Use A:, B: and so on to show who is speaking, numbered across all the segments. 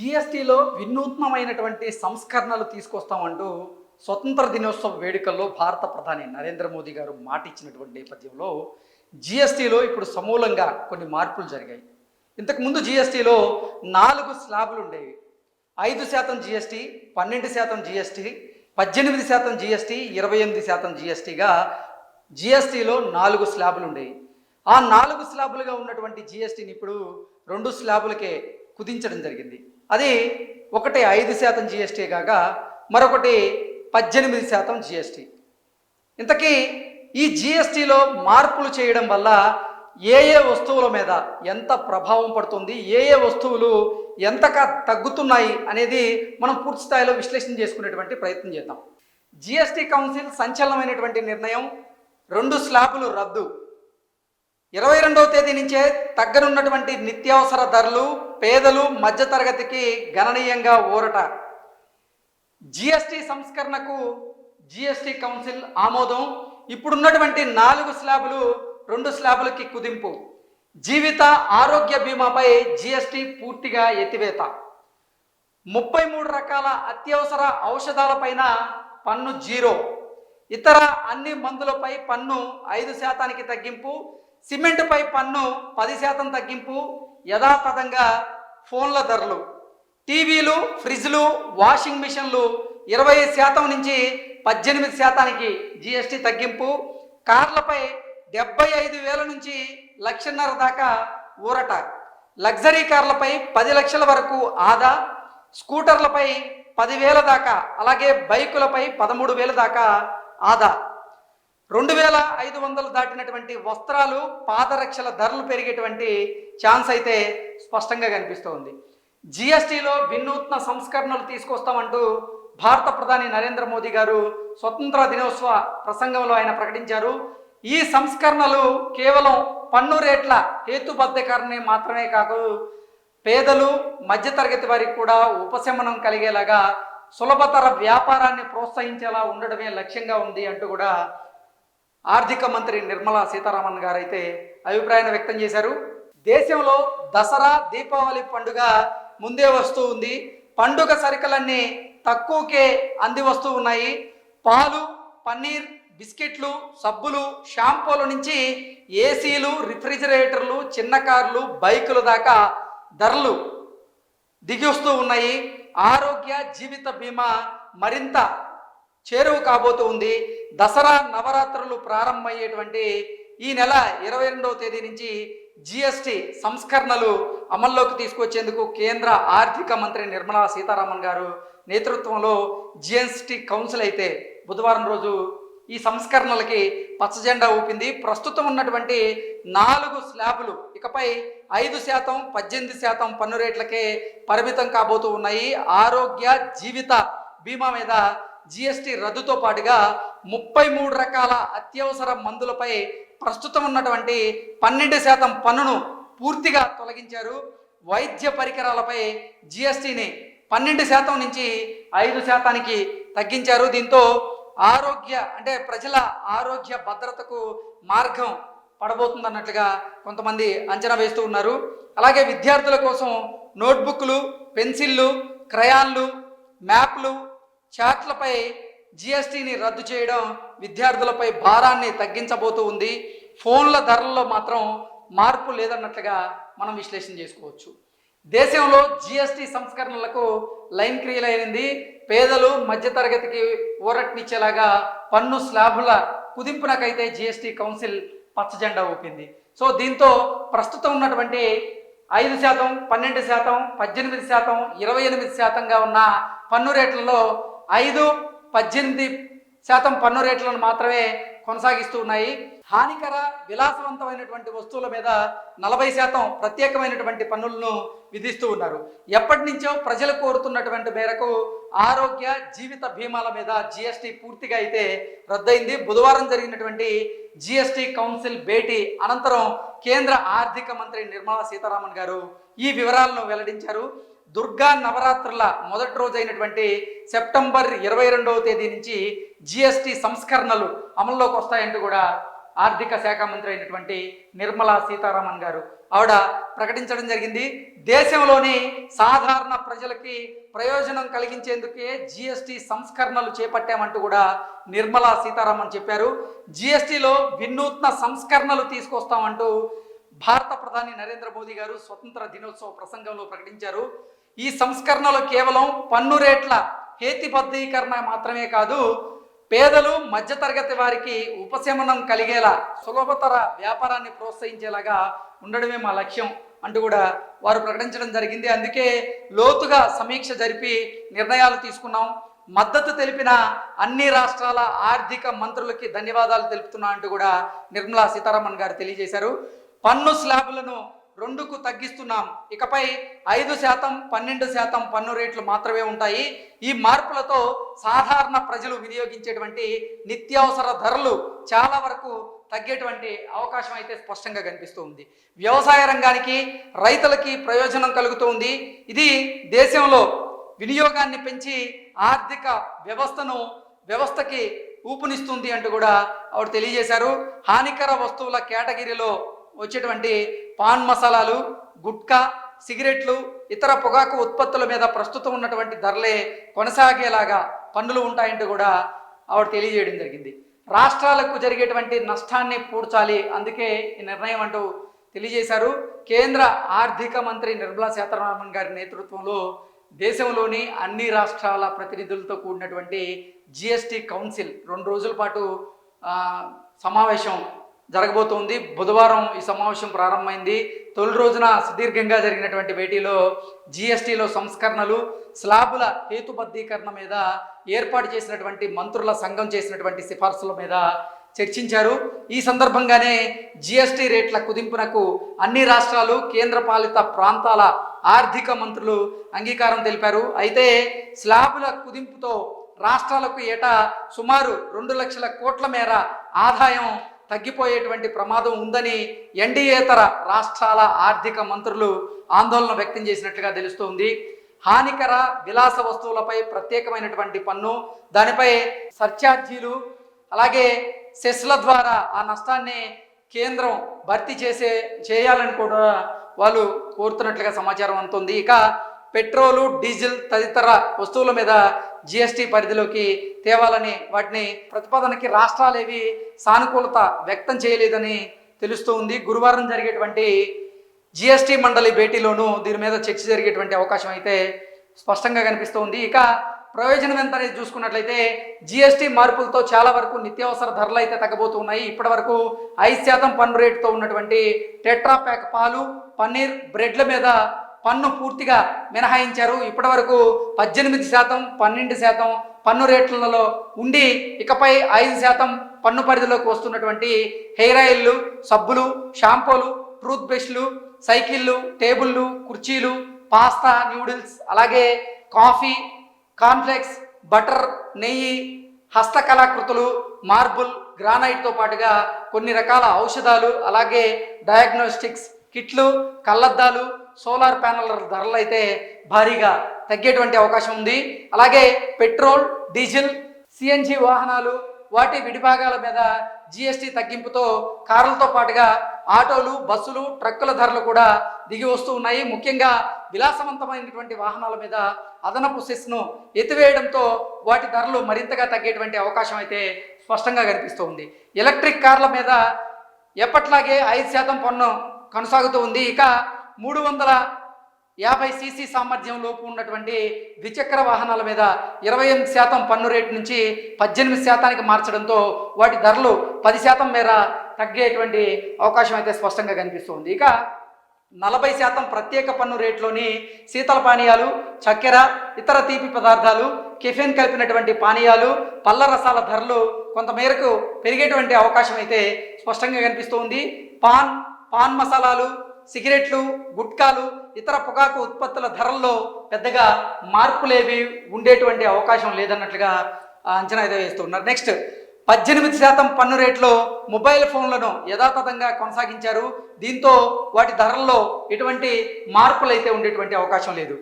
A: జీఎస్టీలో వినూత్నమైనటువంటి సంస్కరణలు తీసుకొస్తామంటూ స్వతంత్ర దినోత్సవ వేడుకల్లో భారత ప్రధాని నరేంద్ర మోదీ గారు మాట ఇచ్చినటువంటి నేపథ్యంలో జీఎస్టీలో ఇప్పుడు సమూలంగా కొన్ని మార్పులు జరిగాయి. ఇంతకుముందు జీఎస్టీలో 4 స్లాబులు ఉండేవి. 5% జీఎస్టీ, 12% జీఎస్టీ, 18% జీఎస్టీ, 28% జీఎస్టీగా జీఎస్టీలో 4 స్లాబులు ఉండేవి. ఆ 4 స్లాబులుగా ఉన్నటువంటి జీఎస్టీని ఇప్పుడు 2 స్లాబులకే కుదించడం జరిగింది. అది ఒకటి 5% జీఎస్టీ కాక మరొకటి 18% జీఎస్టీ. ఇంతకీ ఈ జీఎస్టీలో మార్పులు చేయడం వల్ల ఏ వస్తువుల మీద ఎంత ప్రభావం పడుతుంది, ఏ వస్తువులు ఎంతగా తగ్గుతున్నాయి అనేది మనం పూర్తి స్థాయిలో విశ్లేషణ చేసుకునేటువంటి ప్రయత్నం చేద్దాం. జీఎస్టీ కౌన్సిల్ సంచలనమైనటువంటి నిర్ణయం, 2 స్లాబులు రద్దు. 22వ తేదీ నుంచే తగ్గనున్నటువంటి నిత్యావసర ధరలు పేదలు మధ్యతరగతికి గణనీయంగా ఊరట. జీఎస్టీ సంస్కరణకు జీఎస్టీ కౌన్సిల్ ఆమోదం. ఇప్పుడున్నటువంటి 4 స్లాబులు 2 స్లాబులకి కుదింపు. జీవిత ఆరోగ్య బీమాపై జీఎస్టీ పూర్తిగా ఎత్తివేత. 33 రకాల అత్యవసర ఔషధాలపైన పన్ను 0. ఇతర అన్ని మందులపై పన్ను 5%కి తగ్గింపు. సిమెంట్పై పన్ను 10% తగ్గింపు. యథాతథంగా ఫోన్ల ధరలు. టీవీలు, ఫ్రిడ్జ్లు, వాషింగ్ మిషన్లు 20% నుంచి 18%కి జీఎస్టీ తగ్గింపు. కార్లపై 75,000 నుంచి 1,50,000 దాకా ఊరట. లగ్జరీ కార్లపై 10 లక్షల వరకు ఆదా. స్కూటర్లపై 10,000 దాకా, అలాగే బైకులపై 13,000 దాకా ఆదా. 2,500 దాటినటువంటి వస్త్రాలు, పాదరక్షల ధరలు పెరిగేటువంటి ఛాన్స్ అయితే స్పష్టంగా కనిపిస్తోంది. జీఎస్టీలో వినూత్న సంస్కరణలు తీసుకొస్తామంటూ భారత ప్రధాని నరేంద్ర మోదీ గారు స్వతంత్ర దినోత్సవ ప్రసంగంలో ఆయన ప్రకటించారు. ఈ సంస్కరణలు కేవలం పన్ను రేట్ల హేతుబద్ధీకరణ మాత్రమే కాదు, పేదలు మధ్యతరగతి వారికి కూడా ఉపశమనం కలిగేలాగా సులభతర వ్యాపారాన్ని ప్రోత్సహించేలా ఉండడమే లక్ష్యంగా ఉంది అంటూ కూడా ఆర్థిక మంత్రి నిర్మలా సీతారామన్ గారు అయితే అభిప్రాయాన్ని వ్యక్తం చేశారు. దేశంలో దసరా, దీపావళి పండుగ ముందే వస్తూ ఉంది. పండుగ సరుకులన్నీ తక్కువకే అంది వస్తూ ఉన్నాయి. పాలు, పన్నీర్, బిస్కెట్లు, సబ్బులు, షాంపూల నుంచి ఏసీలు, రిఫ్రిజిరేటర్లు, చిన్న కార్లు, బైకుల దాకా ధరలు దిగి వస్తూ ఉన్నాయి. ఆరోగ్య జీవిత బీమా మరింత చేరువు కాబోతూ ఉంది. దసరా నవరాత్రులు ప్రారంభమయ్యేటువంటి ఈ నెల 22వ తేదీ నుంచి జీఎస్టీ సంస్కరణలు అమల్లోకి తీసుకొచ్చేందుకు కేంద్ర ఆర్థిక మంత్రి నిర్మలా సీతారామన్ గారు నేతృత్వంలో జీఎస్టీ కౌన్సిల్ అయితే బుధవారం రోజు ఈ సంస్కరణలకి పచ్చజెండా ఊపింది. ప్రస్తుతం ఉన్నటువంటి 4 స్లాబులు ఇకపై 5%, 18% పన్ను రేట్లకే పరిమితం కాబోతూ ఉన్నాయి. ఆరోగ్య జీవిత బీమా మీద జీఎస్టీ రద్దుతో పాటుగా 33 రకాల అత్యవసర మందులపై ప్రస్తుతం ఉన్నటువంటి 12% పన్నును పూర్తిగా తొలగించారు. వైద్య పరికరాలపై జీఎస్టీని 12% నుంచి 5%కి తగ్గించారు. దీంతో ప్రజల ఆరోగ్య భద్రతకు మార్గం పడబోతుందన్నట్లుగా కొంతమంది అంచనా వేస్తూ ఉన్నారు. అలాగే విద్యార్థుల కోసం నోట్బుక్లు, పెన్సిళ్ళు, క్రయాన్లు, మ్యాప్లు, చార్ట్లపై జీఎస్టీని రద్దు చేయడం విద్యార్థులపై భారాన్ని తగ్గించబోతూ ఉంది. ఫోన్ల ధరల్లో మాత్రం మార్పు లేదన్నట్లుగా మనం విశ్లేషణ చేసుకోవచ్చు. దేశంలో జీఎస్టీ సంస్కరణలకు లైన్ క్రియలైంది. పేదలు మధ్యతరగతికి ఊరటనిచ్చేలాగా పన్ను స్లాబుల కుదింపునకైతే జీఎస్టీ కౌన్సిల్ పచ్చజెండా ఊపింది. సో దీంతో ప్రస్తుతం ఉన్నటువంటి 5%, 12%, 18%, 28%గా ఉన్న పన్ను రేట్లలో 5, 18% పన్ను రేట్లను మాత్రమే కొనసాగిస్తూ ఉన్నాయి. హానికర విలాసవంతమైనటువంటి వస్తువుల మీద 40% ప్రత్యేకమైనటువంటి పన్నులను విధిస్తూ ఉన్నారు. ఎప్పటి నుంచో ప్రజలు కోరుతున్నటువంటి మేరకు ఆరోగ్య జీవిత బీమాల మీద జీఎస్టీ పూర్తిగా అయితే రద్దయింది. బుధవారం జరిగినటువంటి జీఎస్టీ కౌన్సిల్ భేటీ అనంతరం కేంద్ర ఆర్థిక మంత్రి నిర్మలా సీతారామన్ గారు ఈ వివరాలను వెల్లడించారు. దుర్గా నవరాత్రుల మొదటి రోజైనటువంటి సెప్టెంబర్ 22వ తేదీ నుంచి జీఎస్టీ సంస్కరణలు అమల్లోకి వస్తాయంటూ కూడా ఆర్థిక శాఖ మంత్రి అయినటువంటి నిర్మలా సీతారామన్ గారు ఆవిడ ప్రకటించడం జరిగింది. దేశంలోని సాధారణ ప్రజలకి ప్రయోజనం కలిగించేందుకే జిఎస్టి సంస్కరణలు చేపట్టామంటూ కూడా నిర్మలా సీతారామన్ చెప్పారు. జిఎస్టిలో వినూత్న సంస్కరణలు తీసుకొస్తామంటూ భారత ప్రధాని నరేంద్ర మోదీ గారు స్వతంత్ర దినోత్సవ ప్రసంగంలో ప్రకటించారు. ఈ సంస్కరణలు కేవలం పన్ను రేట్ల హేతుబద్ధీకరణ మాత్రమే కాదు, పేదలు మధ్యతరగతి వారికి ఉపశమనం కలిగేలా సులభతర వ్యాపారాన్ని ప్రోత్సహించేలాగా ఉండడమే మా లక్ష్యం అంటూ కూడా వారు ప్రకటించడం జరిగింది. అందుకే లోతుగా సమీక్ష జరిపి నిర్ణయాలు తీసుకున్నాం. మద్దతు తెలిపిన అన్ని రాష్ట్రాల ఆర్థిక మంత్రులకి ధన్యవాదాలు తెలుపుతున్నా అంటూ కూడా నిర్మలా సీతారామన్ గారు తెలియజేశారు. పన్ను స్లాబులను 2కు తగ్గిస్తున్నాం. ఇకపై 5%, 12% పన్ను రేట్లు మాత్రమే ఉంటాయి. ఈ మార్పులతో సాధారణ ప్రజలు వినియోగించేటువంటి నిత్యావసర ధరలు చాలా వరకు తగ్గేటువంటి అవకాశం అయితే స్పష్టంగా కనిపిస్తూ ఉంది. వ్యవసాయ రంగానికి, రైతులకి ప్రయోజనం కలుగుతుంది. ఇది దేశంలో వినియోగాన్ని పెంచి ఆర్థిక వ్యవస్థకి ఊపునిస్తుంది అంటూ కూడా ఆవిడ తెలియజేశారు. హానికర వస్తువుల కేటగిరీలో వచ్చేటువంటి పాన్ మసాలాలు, గుట్కా, సిగరెట్లు, ఇతర పొగాకు ఉత్పత్తుల మీద ప్రస్తుతం ఉన్నటువంటి ధరలే కొనసాగేలాగా పన్నులు ఉంటాయంటూ కూడా ఆవిడ తెలియజేయడం జరిగింది. రాష్ట్రాలకు జరిగేటువంటి నష్టాన్ని పూడ్చాలి, అందుకే ఈ నిర్ణయం అంటూ తెలియజేశారు. కేంద్ర ఆర్థిక మంత్రి నిర్మలా సీతారామన్ గారి నేతృత్వంలో దేశంలోని అన్ని రాష్ట్రాల ప్రతినిధులతో కూడినటువంటి జిఎస్టి కౌన్సిల్ 2 రోజుల పాటు సమావేశం జరగబోతోంది. బుధవారం ఈ సమావేశం ప్రారంభమైంది. తొలి రోజున సుదీర్ఘంగా జరిగినటువంటి భేటీలో జిఎస్టిలో సంస్కరణలు, స్లాబుల హేతుబద్ధీకరణ మీద ఏర్పాటు చేసినటువంటి మంత్రుల సంఘం చేసినటువంటి సిఫార్సుల మీద చర్చించారు. ఈ సందర్భంగానే జిఎస్టి రేట్ల కుదింపునకు అన్ని రాష్ట్రాలు, కేంద్రపాలిత ప్రాంతాల ఆర్థిక మంత్రులు అంగీకారం తెలిపారు. అయితే స్లాబుల కుదింపుతో రాష్ట్రాలకు ఏటా సుమారు 2 లక్షల కోట్ల మేర ఆదాయం తగ్గిపోయేటువంటి ప్రమాదం ఉందని ఎన్డీయేతర రాష్ట్రాల ఆర్థిక మంత్రులు ఆందోళన వ్యక్తం చేసినట్లుగా తెలుస్తోంది. హానికర విలాస వస్తువులపై ప్రత్యేకమైనటువంటి పన్ను, దానిపై సర్ఛార్జీలు, అలాగే సెస్ల ద్వారా ఆ నష్టాన్ని కేంద్రం భర్తీ చేయాలని కూడా వాళ్ళు కోరుతున్నట్లుగా సమాచారం అందుతుంది. ఇక పెట్రోలు, డీజిల్ తదితర వస్తువుల మీద జిఎస్టి పరిధిలోకి తేవాలని వాటిని ప్రతిపాదనకి రాష్ట్రాలేవి సానుకూలత వ్యక్తం చేయలేదని తెలుస్తూ ఉంది. గురువారం జరిగేటువంటి జిఎస్టి మండలి భేటీలోనూ దీని మీద చర్చ జరిగేటువంటి అవకాశం అయితే స్పష్టంగా కనిపిస్తోంది. ఇక ప్రయోజనం ఎంత అనేది చూసుకున్నట్లయితే జిఎస్టి మార్పులతో చాలా వరకు నిత్యావసర ధరలు అయితే తగ్గబోతున్నాయి. ఇప్పటి వరకు 5% పన్ను రేటుతో ఉన్నటువంటి టెట్రా ప్యాక్ పాలు, పన్నీర్, బ్రెడ్ల మీద పన్ను పూర్తిగా మినహాయించారు. ఇప్పటి వరకు 18%, 12% పన్ను రేట్లలో ఉండి ఇకపై 5% పన్ను పరిధిలోకి వస్తున్నటువంటి హెయిర్ ఆయిల్లు, సబ్బులు, షాంపూలు, టూత్ బ్రష్లు, సైకిళ్ళు, టేబుళ్ళు, కుర్చీలు, పాస్తా, న్యూడిల్స్, అలాగే కాఫీ, కార్న్ఫ్లెక్స్, బటర్, నెయ్యి, హస్తకళాకృతులు, మార్బుల్, గ్రానైట్తో పాటుగా కొన్ని రకాల ఔషధాలు, అలాగే డయాగ్నోస్టిక్స్ కిట్లు, కళ్ళద్దాలు, సోలార్ ప్యానెల్ ధరలు అయితే భారీగా తగ్గేటువంటి అవకాశం ఉంది. అలాగే పెట్రోల్, డీజిల్, సిఎన్జి వాహనాలు, వాటి విడిభాగాల మీద జిఎస్టి తగ్గింపుతో కార్లతో పాటుగా ఆటోలు, బస్సులు, ట్రక్కుల ధరలు కూడా దిగి వస్తూ ఉన్నాయి. ముఖ్యంగా విలాసవంతమైనటువంటి వాహనాల మీద అదనపు సెస్ను ఎత్తివేయడంతో వాటి ధరలు మరింతగా తగ్గేటువంటి అవకాశం అయితే స్పష్టంగా కనిపిస్తుంది. ఎలక్ట్రిక్ కార్ల మీద ఎప్పట్లాగే 5% పన్ను కొనసాగుతూ ఉంది. ఇక 350 cc సామర్థ్యంలోపు ఉన్నటువంటి ద్విచక్ర వాహనాల మీద 28% పన్ను రేటు నుంచి 18% మార్చడంతో వాటి ధరలు 10% మేర తగ్గేటువంటి అవకాశం అయితే స్పష్టంగా కనిపిస్తుంది. ఇక 40% ప్రత్యేక పన్ను రేట్లోని శీతల పానీయాలు, చక్కెర, ఇతర తీపి పదార్థాలు, కెఫెన్ కలిపినటువంటి పానీయాలు, పళ్ళ రసాల ధరలు కొంతమేరకు పెరిగేటువంటి అవకాశం అయితే స్పష్టంగా కనిపిస్తుంది. పాన్ మసాలాలు, సిగరెట్లు, గుట్కాలు, ఇతర పొగాకు ఉత్పత్తుల ధరల్లో పెద్దగా మార్పులేవి ఉండేటువంటి అవకాశం లేదన్నట్లుగా అంచనా అయితే వేస్తున్నారు. నెక్స్ట్ 18% పన్ను రేట్లో మొబైల్ ఫోన్లను యథాతథంగా కొనసాగించారు. దీంతో వాటి ధరల్లో ఎటువంటి మార్పులు అయితే ఉండేటువంటి అవకాశం లేదు.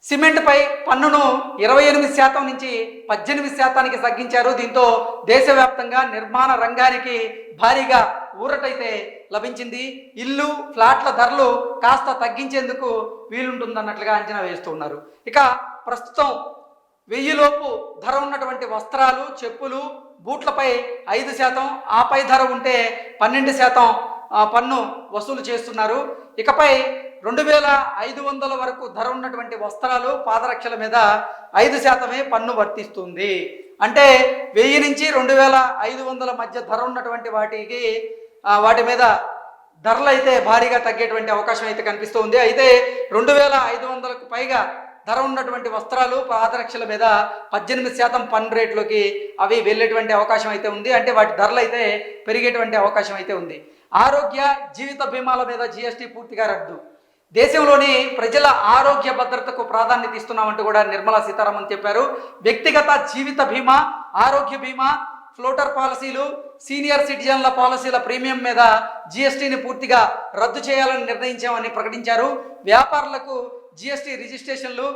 A: సిమెంట్పై పన్నును 28% నుంచి 18% తగ్గించారు. దీంతో దేశవ్యాప్తంగా నిర్మాణ రంగానికి భారీగా ఊరటైతే లభించింది. ఇల్లు ఫ్లాట్ల ధరలు కాస్త తగ్గించేందుకు వీలుంటుందన్నట్లుగా అంచనా వేస్తున్నారు. ఇక ప్రస్తుతం 1000 లోపు ధర ఉన్నటువంటి వస్త్రాలు, చెప్పులు, బూట్లపై 5%, ఆపై ధర ఉంటే 12% పన్ను వసూలు చేస్తున్నారు. ఇకపై 2500 వరకు ధర ఉన్నటువంటి వస్త్రాలు, పాదరక్షల మీద 5% పన్ను వర్తిస్తుంది. అంటే 1000 నుంచి 2500 మధ్య ధర ఉన్నటువంటి వాటి మీద ధరలు అయితే భారీగా తగ్గేటువంటి అవకాశం అయితే కనిపిస్తుంది. అయితే 2500కు పైగా ధర ఉన్నటువంటి వస్త్రాలు, పాదరక్షల మీద 18% పన్ను రేట్లోకి అవి వెళ్ళేటువంటి అవకాశం అయితే ఉంది. అంటే వాటి ధరలు అయితే పెరిగేటువంటి అవకాశం అయితే ఉంది. ఆరోగ్య జీవిత బీమాల మీద జీఎస్టీ పూర్తిగా రద్దు. దేశంలోని ప్రజల ఆరోగ్య భద్రతకు ప్రాధాన్యత ఇస్తున్నామంటూ కూడా నిర్మలా సీతారామన్ చెప్పారు. వ్యక్తిగత జీవిత బీమా, ఆరోగ్య బీమా, ఫ్లోటర్ పాలసీలు, సీనియర్ సిటిజన్ల పాలసీల ప్రీమియం మీద జీఎస్టీని పూర్తిగా రద్దు చేయాలని నిర్ణయించామని ప్రకటించారు. వ్యాపారులకు జీఎస్టీ రిజిస్ట్రేషన్లు,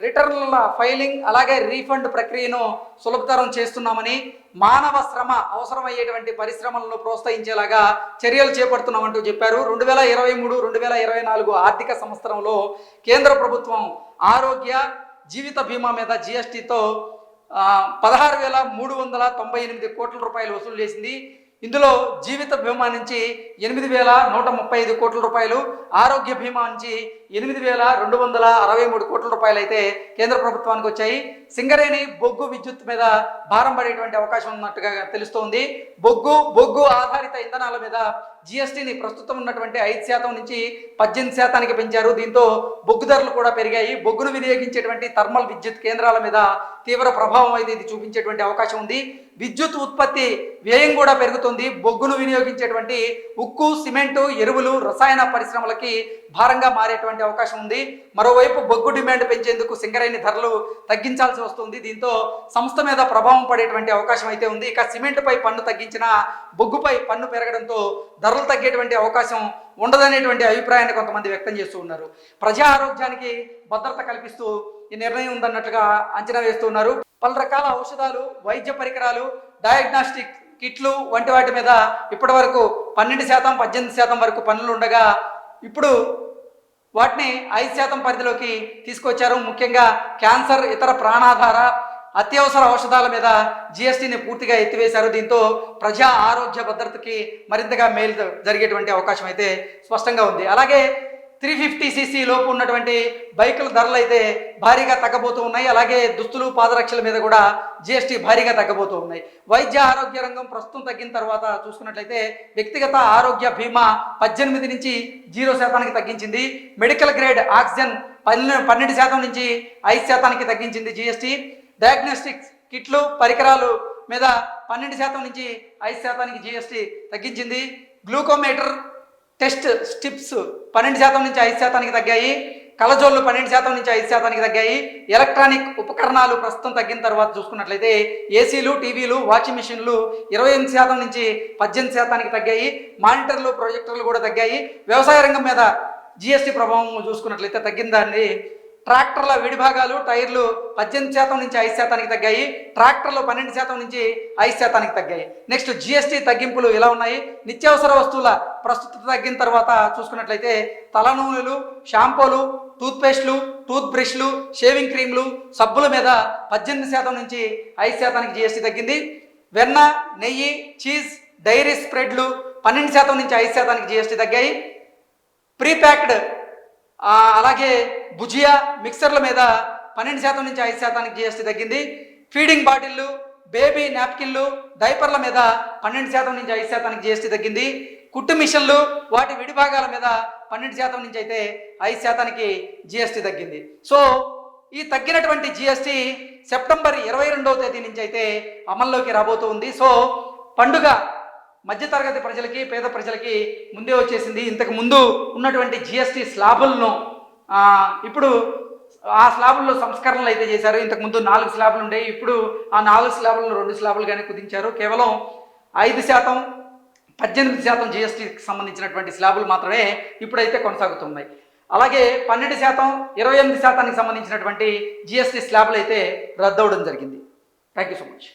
A: రిటర్న్ల ఫైలింగ్, అలాగే రీఫండ్ ప్రక్రియను సులభతరం చేస్తున్నామని, మానవ శ్రమ అవసరమయ్యేటువంటి పరిశ్రమలను ప్రోత్సహించేలాగా చర్యలు చేపడుతున్నామంటూ చెప్పారు. 2023-2024 ఆర్థిక సంవత్సరంలో కేంద్ర ప్రభుత్వం ఆరోగ్య జీవిత బీమా మీద జీఎస్టీతో 16,398 కోట్ల రూపాయలు వసూలు చేసింది. ఇందులో జీవిత బీమా నుంచి 8,135 కోట్ల రూపాయలు, ఆరోగ్య బీమా నుంచి 8,263 కోట్ల రూపాయలు అయితే కేంద్ర ప్రభుత్వానికి వచ్చాయి. సింగరేణి బొగ్గు విద్యుత్ మీద భారం పడేటువంటి అవకాశం ఉన్నట్టుగా తెలుస్తోంది. బొగ్గు ఆధారిత ఇంధనాల మీద జీఎస్టీని ప్రస్తుతం ఉన్నటువంటి 5% నుంచి 18% పెంచారు. దీంతో బొగ్గు ధరలు కూడా పెరిగాయి. బొగ్గును వినియోగించేటువంటి థర్మల్ విద్యుత్ కేంద్రాల మీద తీవ్ర ప్రభావం అయితే ఇది చూపించేటువంటి అవకాశం ఉంది. విద్యుత్ ఉత్పత్తి వ్యయం కూడా పెరుగుతుంది. బొగ్గును వినియోగించేటువంటి ఉక్కు, సిమెంటు, ఎరువులు, రసాయన పరిశ్రమలకి భారంగా మారేటువంటి అవకాశం ఉంది. మరోవైపు బొగ్గు డిమాండ్ పెంచేందుకు సింగరేణి ధరలు తగ్గించాల్సి వస్తుంది. దీంతో సంస్థ మీద ప్రభావం పడేటువంటి అవకాశం అయితే ఉంది. ఇక సిమెంట్పై పన్ను తగ్గించిన బొగ్గుపై పన్ను పెరగడంతో ధరలు తగ్గేటువంటి అవకాశం ఉండదనేటువంటి అభిప్రాయాన్ని కొంతమంది వ్యక్తం చేస్తూ ఉన్నారు. ప్రజా ఆరోగ్యానికి భద్రత కల్పిస్తూ ఈ నిర్ణయం ఉందన్నట్లుగా అంచనా వేస్తున్నారు. పలు రకాల ఔషధాలు, వైద్య పరికరాలు, డయాగ్నాస్టిక్ కిట్లు వంటి వాటి మీద ఇప్పటి వరకు 12%, 18% వరకు పన్నులు ఉండగా ఇప్పుడు వాటిని 5% పరిధిలోకి తీసుకొచ్చారు. ముఖ్యంగా క్యాన్సర్, ఇతర ప్రాణాధార, అత్యవసర ఔషధాల మీద జీఎస్టీని పూర్తిగా ఎత్తివేశారు. దీంతో ప్రజా ఆరోగ్య భద్రతకి మరింతగా మేలు జరిగేటువంటి అవకాశం అయితే స్పష్టంగా ఉంది. అలాగే 350cc లోపు ఉన్నటువంటి బైకుల ధరలు అయితే భారీగా తగ్గబోతూ ఉన్నాయి. అలాగే దుస్తులు, పాదరక్షల మీద కూడా జీఎస్టీ భారీగా తగ్గబోతూ ఉన్నాయి. వైద్య ఆరోగ్య రంగం ప్రస్తుతం తగ్గిన తర్వాత చూసుకున్నట్లయితే వ్యక్తిగత ఆరోగ్య బీమా 18 నుంచి 0% తగ్గించింది. మెడికల్ గ్రేడ్ ఆక్సిజన్ 12% నుంచి 5% తగ్గించింది జీఎస్టీ. డయాగ్నోస్టిక్స్ కిట్లు, పరికరాలు మీద 12% నుంచి 5% జీఎస్టీ తగ్గించింది. గ్లూకోమీటర్ టెస్ట్ స్టిప్స్ 12% నుంచి 5% తగ్గాయి. కలజోళ్ళు 12% నుంచి 5% తగ్గాయి. ఎలక్ట్రానిక్ ఉపకరణాలు ప్రస్తుతం తగ్గిన తర్వాత చూసుకున్నట్లయితే ఏసీలు, టీవీలు, వాషింగ్ మిషన్లు 28% నుంచి 18% తగ్గాయి. మానిటర్లు, ప్రొజెక్టర్లు కూడా తగ్గాయి. వ్యవసాయ రంగం మీద జీఎస్టీ ప్రభావం చూసుకున్నట్లయితే తగ్గిందాన్ని. ట్రాక్టర్ల విడిభాగాలు, టైర్లు 18% నుంచి 5% తగ్గాయి. ట్రాక్టర్లు 12% నుంచి 5% తగ్గాయి. నెక్స్ట్ జీఎస్టీ తగ్గింపులు ఇలా ఉన్నాయి. నిత్యావసర వస్తువుల ప్రస్తుత తగ్గిన తర్వాత చూసుకున్నట్లయితే తలనూనెలు, షాంపూలు, టూత్పేస్ట్లు, టూత్ బ్రష్లు, షేవింగ్ క్రీమ్లు, సబ్బుల మీద 18% నుంచి 5% జీఎస్టీ తగ్గింది. వెన్న, నెయ్యి, చీజ్, డైరీ స్ప్రెడ్లు 12% నుంచి 5% జీఎస్టీ తగ్గాయి. ప్రీప్యాక్డ్ అలాగే భుజియా, మిక్సర్ల మీద 12% నుంచి 5% జీఎస్టీ తగ్గింది. ఫీడింగ్ బాటిళ్ళు, బేబీ నాప్కిన్లు, డైపర్ల మీద 12% నుంచి 5% జీఎస్టీ తగ్గింది. కుట్టు మిషన్లు, వాటి విడిభాగాల మీద 12% నుంచి అయితే 5% జీఎస్టీ తగ్గింది. సో ఈ తగ్గినటువంటి జీఎస్టీ సెప్టెంబర్ 22వ తేదీ నుంచి అయితే అమల్లోకి రాబోతుంది. సో పండుగ మధ్యతరగతి ప్రజలకి, పేద ప్రజలకి ముందే వచ్చేసింది. ఇంతకు ముందు ఉన్నటువంటి జీఎస్టీ స్లాబులను ఇప్పుడు ఆ స్లాబుల్లో సంస్కరణలు అయితే చేశారు. ఇంతకుముందు 4 స్లాబులు ఉండేవి. ఇప్పుడు ఆ 4 స్లాబులను 2 స్లాబులుగానే కుదించారు. కేవలం 5%, 18% జీఎస్టీకి సంబంధించినటువంటి స్లాబులు మాత్రమే ఇప్పుడైతే కొనసాగుతున్నాయి. అలాగే 12%, 28%కి సంబంధించినటువంటి జిఎస్టీ స్లాబ్లు అయితే రద్దవడం జరిగింది. Thank you so much.